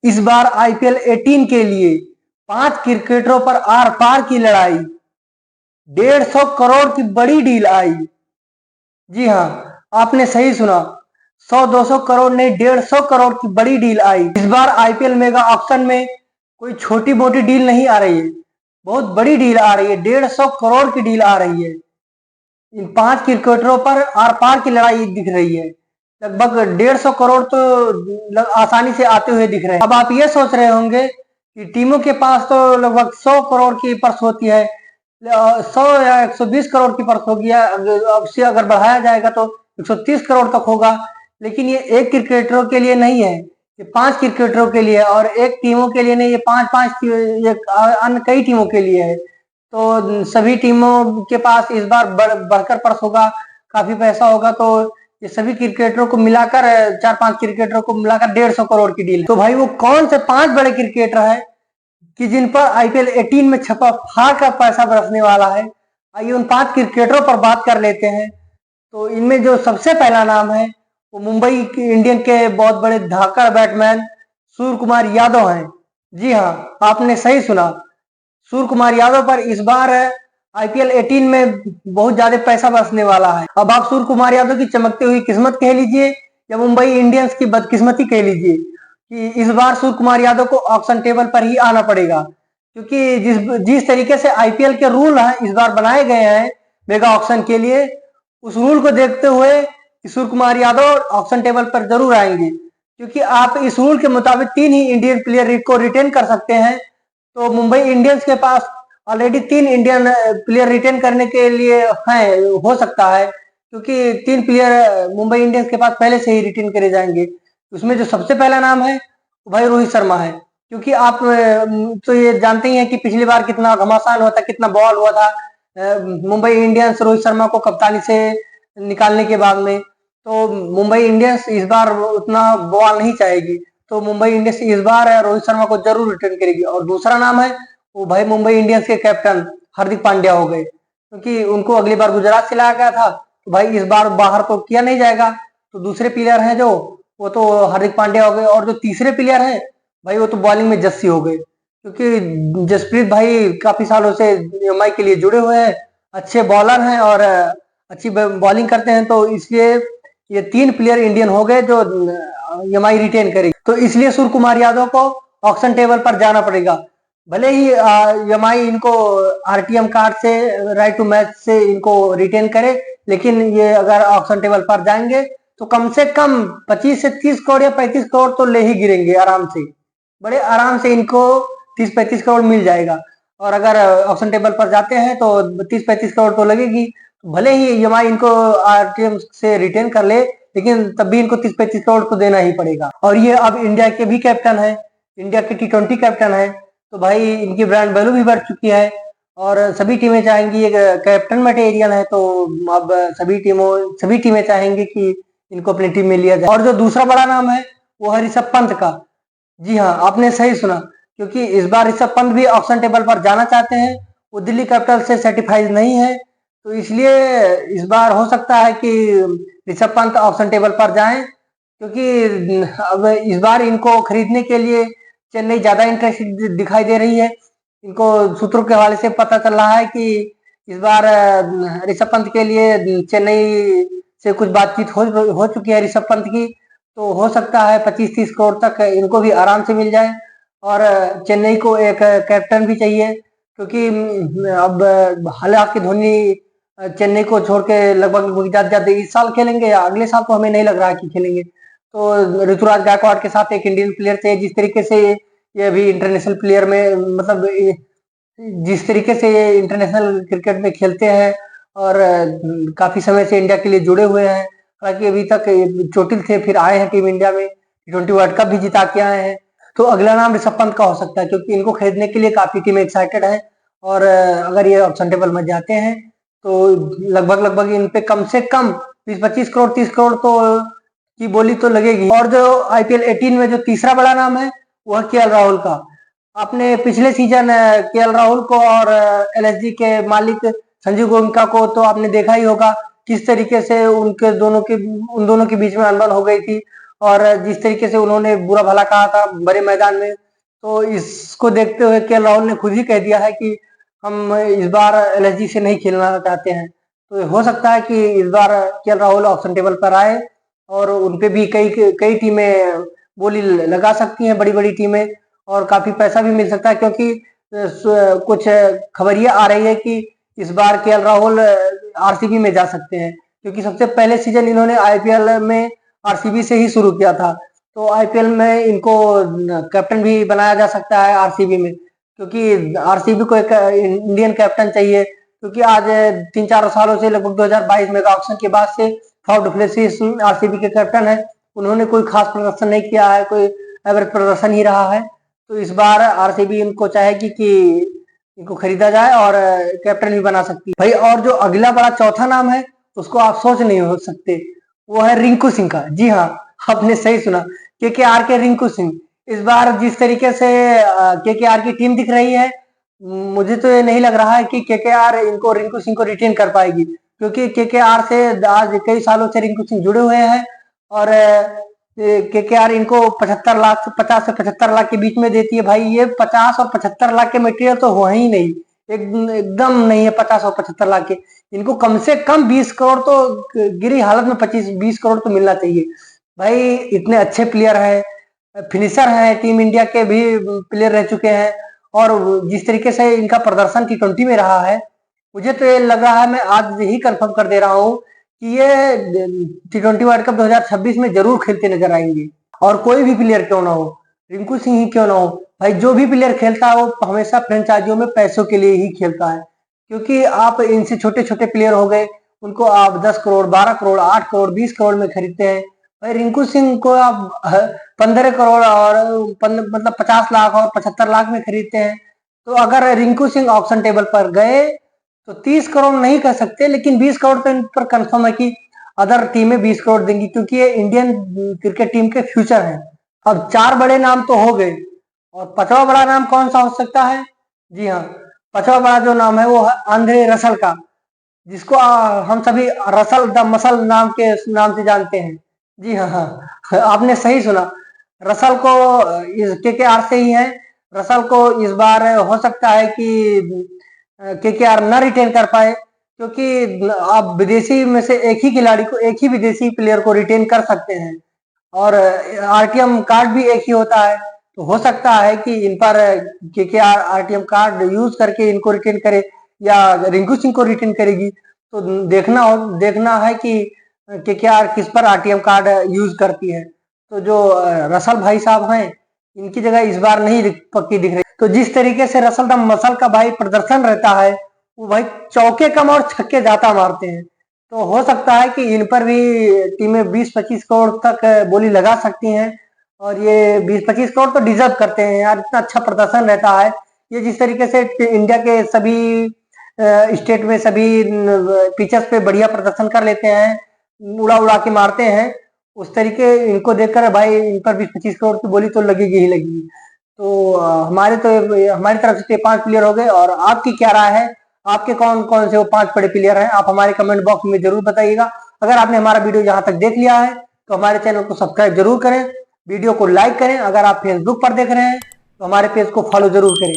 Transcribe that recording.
इस बार आईपीएल 18 के लिए 5 क्रिकेटरों पर आर पार की लड़ाई, 150 करोड़ की बड़ी डील आई। जी हाँ, आपने सही सुना, 100-200 करोड़ नहीं, 150 करोड़ की बड़ी डील आई। इस बार आईपीएल मेगा ऑक्शन में कोई छोटी मोटी डील नहीं आ रही है, बहुत बड़ी डील आ रही है, 150 करोड़ की डील आ रही है। इन 5 क्रिकेटरों पर आर पार की लड़ाई दिख रही है। लगभग 150 करोड़ तो आसानी से आते हुए दिख रहे हैं। अब आप ये सोच रहे होंगे कि टीमों के पास तो लगभग 100 करोड़ की पर्स होती है, 100 या 120 करोड़ की पर्स होगी, अब से अगर बढ़ाया जाएगा तो 130 करोड़ तक होगा। लेकिन ये एक क्रिकेटरों के लिए नहीं है, ये 5 क्रिकेटरों के लिए, और एक टीमों के लिए नहीं, ये 5-5 ये अन्य कई टीमों के लिए है। तो सभी टीमों के पास इस बार बढ़कर पर्स होगा, काफी पैसा होगा। तो ये सभी क्रिकेटरों को मिलाकर, 4-5 क्रिकेटरों को मिलाकर 150 करोड़ की डील। तो भाई वो कौन से 5 बड़े क्रिकेटर है कि जिन पर आईपीएल 18 में छपा फाड़ का पैसा बरसने वाला है? आइए उन 5 क्रिकेटरों पर बात कर लेते हैं। तो इनमें जो सबसे पहला नाम है वो मुंबई इंडियन के बहुत बड़े धाकड़ बैट्समैन सूर्य कुमार यादव हैं। जी हाँ, आपने सही सुना, सूर्य कुमार यादव पर इस बार आईपीएल 18 में बहुत ज्यादा पैसा बरसने वाला है। अब आप सूर्य कुमार यादव की चमकती हुई किस्मत कह लीजिए या मुंबई इंडियंस की बदकिस्मती कह लीजिए कि इस बार सूर्य कुमार यादव को ऑक्शन टेबल पर ही आना पड़ेगा, क्योंकि जिस तरीके से आईपीएल के रूल हैं इस बार बनाए गए हैं मेगा ऑक्शन के लिए, उस रूल को देखते हुए सूर्य कुमार यादव ऑक्शन टेबल पर जरूर आएंगे। क्योंकि आप इस रूल के मुताबिक 3 ही इंडियन प्लेयर को रिटेन कर सकते हैं। तो मुंबई इंडियंस के पास ऑलरेडी 3 इंडियन प्लेयर रिटेन करने के लिए हैं, हो सकता है, क्योंकि 3 प्लेयर मुंबई इंडियंस के पास पहले से ही रिटेन करे जाएंगे। उसमें जो सबसे पहला नाम है वो भाई रोहित शर्मा है। क्योंकि आप तो ये जानते ही हैं कि पिछली बार कितना घमासान हुआ था, कितना बवाल हुआ था मुंबई इंडियंस रोहित शर्मा को कप्तानी से निकालने के बाद में। तो मुंबई इंडियंस इस बार उतना बवाल नहीं चाहेगी, तो मुंबई इंडियंस इस बार रोहित शर्मा को जरूर रिटर्न करेगी। और दूसरा नाम है वो भाई मुंबई इंडियंस के कैप्टन हार्दिक पांड्या हो गए, क्योंकि उनको अगली बार गुजरात से लाया गया था, तो भाई इस बार बाहर तो किया नहीं जाएगा। तो दूसरे प्लेयर हैं जो वो तो हार्दिक पांड्या हो गए, और जो तीसरे प्लेयर हैं भाई वो तो बॉलिंग में जस्सी हो गए, क्योंकि जसप्रीत भाई काफी सालों से एमआई के लिए जुड़े हुए हैं, अच्छे बॉलर हैं और अच्छी बॉलिंग करते हैं। तो इसलिए ये 3 प्लेयर इंडियन हो गए जो एमआई रिटेन करेगी। तो इसलिए सूर्य कुमार यादव को ऑक्शन टेबल पर जाना पड़ेगा। भले ही एमआई इनको आरटीएम कार्ड से, राइट टू मैच से इनको रिटेन करे, लेकिन ये अगर ऑक्शन टेबल पर जाएंगे तो कम से कम 25 से 30 करोड़ या 35 करोड़ तो ले ही गिरेंगे आराम से, बड़े आराम से इनको 30-35 करोड़ मिल जाएगा। और अगर ऑक्शन टेबल पर जाते हैं तो 30-35 करोड़ तो लगेगी। भले ही एमआई इनको आरटीएम से रिटेन कर ले, लेकिन तब भी इनको 30-35 करोड़ तो देना ही पड़ेगा। और ये अब इंडिया के भी कैप्टन है, इंडिया के T20 कैप्टन है, तो भाई इनकी ब्रांड वैल्यू भी बढ़ चुकी है और सभी टीमें चाहेंगी, एक कैप्टन मटेरियल है, तो अब सभी टीमें चाहेंगी कि इनको अपनी टीम में लिया जाए। और जो दूसरा बड़ा नाम है वो है ऋषभ पंत का। जी हाँ, आपने सही सुना, क्योंकि इस बार ऋषभ पंत भी ऑक्शन टेबल पर जाना चाहते हैं। वो दिल्ली कैपिटल से सर्टिफाइड नहीं है, तो इसलिए इस बार हो सकता है कि ऋषभ पंत ऑक्शन टेबल पर जाएं, क्योंकि अब इस बार इनको खरीदने के लिए चेन्नई ज्यादा इंटरेस्टेड दिखाई दे रही है। इनको सूत्रों के हवाले से पता चल रहा है कि इस बार ऋषभ पंत के लिए चेन्नई से कुछ बातचीत हो चुकी है ऋषभ पंत की। तो हो सकता है 25-30 करोड़ तक इनको भी आराम से मिल जाए। और चेन्नई को एक कैप्टन भी चाहिए, क्योंकि अब हालांकि धोनी चेन्नई को छोड़ के लगभग ज्यादा इस साल खेलेंगे या अगले साल, तो हमें नहीं लग रहा है कि खेलेंगे। तो ऋतुराज गायकवाड़ के साथ एक इंडियन प्लेयर चाहिए। जिस तरीके से ये अभी इंटरनेशनल प्लेयर में, मतलब जिस तरीके से ये इंटरनेशनल क्रिकेट में खेलते हैं और काफी समय से इंडिया के लिए जुड़े हुए हैं, हालांकि अभी तक चोटिल थे, फिर आए हैं टीम इंडिया में, T20 वर्ल्ड कप भी जिता के आए हैं। तो अगला नाम ऋषभ पंत का हो सकता है, क्योंकि इनको खरीदने के लिए काफी टीम एक्साइटेड है। और अगर ये ऑक्शन टेबल में जाते हैं तो लगभग इन पे कम से कम 20-25 करोड़ 30 करोड़ तो की बोली तो लगेगी। और जो आईपीएल 18 में जो तीसरा बड़ा नाम है वह केएल राहुल का। आपने पिछले सीजन केएल राहुल को और एलएसजी के मालिक संजीव गोयनका को तो आपने देखा ही होगा, किस तरीके से उन दोनों के बीच में अनबन हो गई थी। और जिस तरीके से उन्होंने बुरा भला कहा था बड़े मैदान में, तो इसको देखते हुए केएल राहुल ने खुद ही कह दिया है कि हम इस बार एलएसजी से नहीं खेलना चाहते हैं। तो हो सकता है कि इस बार केएल राहुल ऑक्शन टेबल पर आए और उनपे भी कई कई टीमें बोली लगा सकती हैं, बड़ी बड़ी टीमें, और काफी पैसा भी मिल सकता है, क्योंकि कुछ खबरियां आ रही है कि इस बार केएल राहुल आरसीबी में जा सकते हैं, क्योंकि सबसे पहले सीजन इन्होंने आईपीएल में आरसीबी से ही शुरू किया था। तो आईपीएल में इनको कैप्टन भी बनाया जा सकता है आरसीबी में, क्योंकि आरसीबी को एक इंडियन कैप्टन चाहिए, क्योंकि आज 3-4 सालों से, लगभग 2022 मेगा ऑक्शन के बाद से फाफ डु प्लेसिस आरसीबी के कैप्टन है। उन्होंने कोई खास प्रदर्शन नहीं किया है, कोई एवरेज प्रदर्शन ही रहा है। तो इस बार आरसीबी इनको चाहेगी कि इनको खरीदा जाए और कैप्टन भी बना सकती है भाई। और जो अगला बड़ा चौथा नाम है, उसको आप सोच नहीं हो सकते, वो है रिंकू सिंह का। जी हाँ, आपने सही सुना, केकेआर के रिंकू सिंह। इस बार जिस तरीके से केकेआर की टीम दिख रही है, मुझे तो ये नहीं लग रहा है कि केकेआर इनको रिंकू सिंह को रिटेन कर पाएगी, क्योंकि केकेआर से आज कई सालों से रिंकू सिंह जुड़े हुए हैं और केकेआर इनको 50 से 75 लाख के बीच में देती है भाई। ये 50 और 75 लाख के मटेरियल तो हो ही नहीं, एकदम नहीं है 50 और 75 लाख के। इनको कम से कम 20 करोड़ तो गिरी हालत में 25-20 करोड़ तो मिलना चाहिए भाई। इतने अच्छे प्लेयर हैं, फिनिशर हैं, टीम इंडिया के भी प्लेयर रह चुके हैं, और जिस तरीके से इनका प्रदर्शन T20 में रहा है, मुझे तो ये लग रहा है, मैं आज ही कंफर्म कर दे रहा हूँ कि ये T20 वर्ल्ड कप 2026 में जरूर खेलते नजर आएंगे। और कोई भी प्लेयर क्यों ना हो, रिंकू सिंह ही क्यों ना हो भाई, जो भी प्लेयर खेलता है वो हमेशा फ्रेंचाइजियों में पैसों के लिए ही खेलता है। क्योंकि आप इनसे छोटे छोटे प्लेयर हो गए, उनको आप 10 करोड़, 12 करोड़, 8 करोड़, 20 करोड़ में खरीदते हैं भाई। रिंकू सिंह को आप 15 करोड़ और मतलब 50 लाख और 75 लाख में खरीदते हैं। तो अगर रिंकू सिंह ऑक्शन टेबल पर गए तो 30 करोड़ नहीं कर सकते, लेकिन 20 करोड़ तो इन पर कंफर्म है कि अदर टीमें 20 करोड़ देंगी, क्योंकि ये इंडियन क्रिकेट टीम के फ्यूचर हैं। अब 4 बड़े नाम तो हो गए, और 5वां बड़ा नाम कौन सा हो सकता है? जी हाँ, 5वां बड़ा जो नाम है वो है आंद्रे रसल का, जिसको हम सभी रसल द मसल नाम से जानते हैं। जी हाँ, हाँ, आपने सही सुना, रसल को इस केकेआर से ही है। रसल को इस बार हो सकता है कि केकेआर न रिटेन कर पाए, क्योंकि आप विदेशी में से एक ही खिलाड़ी को, एक ही विदेशी प्लेयर को रिटेन कर सकते हैं, और आरटीएम कार्ड भी एक ही होता है। तो हो सकता है कि इन पर केकेआर आरटीएम कार्ड यूज करके इनको रिटेन करे, या रिंकू सिंह को रिटेन करेगी। तो देखना है कि केकेआर किस पर आरटीएम कार्ड यूज करती है। तो जो रसल भाई साहब हैं, इनकी जगह इस बार नहीं पक्की दिख रही। तो जिस तरीके से रसल द मसल का भाई प्रदर्शन रहता है, वो भाई चौके कम और छक्के ज्यादा मारते हैं। तो हो सकता है कि इन पर भी टीमें 20-25 करोड़ तक बोली लगा सकती हैं, और ये 20-25 करोड़ तो डिजर्व करते हैं यार, इतना अच्छा प्रदर्शन रहता है। ये जिस तरीके से इंडिया के सभी स्टेट में, सभी पिचेस पे बढ़िया प्रदर्शन कर लेते हैं, उड़ा उड़ा के मारते हैं, उस तरीके इनको देखकर भाई इन पर 20-25 करोड़ की बोली तो लगेगी ही लगेगी। तो हमारी तरफ से 5 प्लेयर हो गए, और आपकी क्या राय है? आपके कौन कौन से वो 5 बड़े प्लेयर हैं? आप हमारे कमेंट बॉक्स में जरूर बताइएगा। अगर आपने हमारा वीडियो यहाँ तक देख लिया है तो हमारे चैनल को सब्सक्राइब जरूर करें, वीडियो को लाइक करें। अगर आप फेसबुक पर देख रहे हैं तो हमारे पेज को फॉलो जरूर करें।